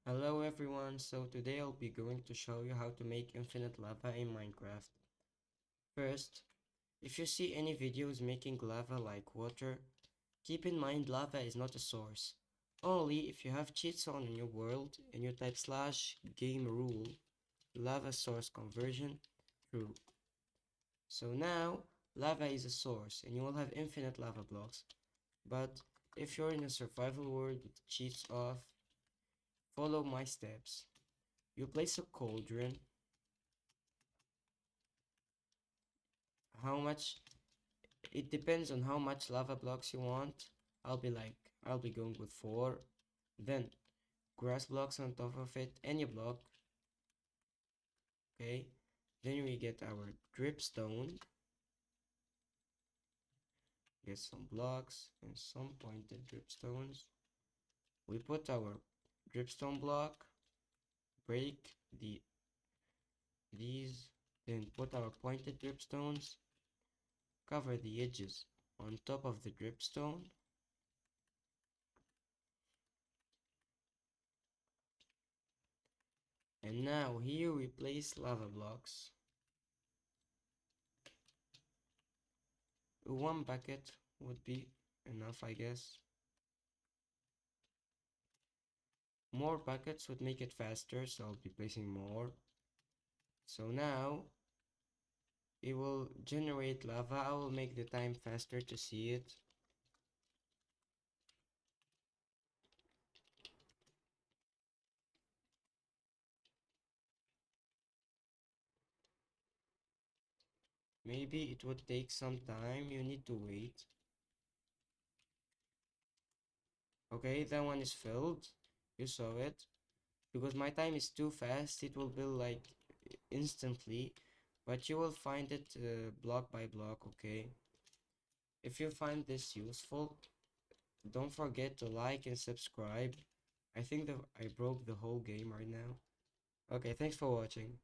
Hello everyone, so today I'll be going to show you how to make infinite lava in Minecraft. First, if you see any videos making lava like water, keep in mind lava is not a source. Only if you have cheats on in your world and you type /game rule lava source conversion true. So now lava is a source and you will have infinite lava blocks. But if you're in a survival world with cheats off, follow my steps. You place a cauldron. How much? It depends on how much lava blocks you want. I'll be going with 4. Then grass blocks on top of it, any block. Okay. Then we get our dripstone. Get some blocks and some pointed dripstones. We put our dripstone block, break these, then put our pointed dripstones, cover the edges on top of the dripstone. And now here we place lava blocks. One bucket would be enough, I guess. More buckets would make it faster, so I'll be placing more. So now it will generate lava. I will make the time faster to see it. Maybe it would take some time. You need to wait. Okay, that one is filled. You saw it. Because my time is too fast, it will build like instantly. But you will find it block by block, okay? If you find this useful, don't forget to like and subscribe. I think that I broke the whole game right now. Okay, thanks for watching.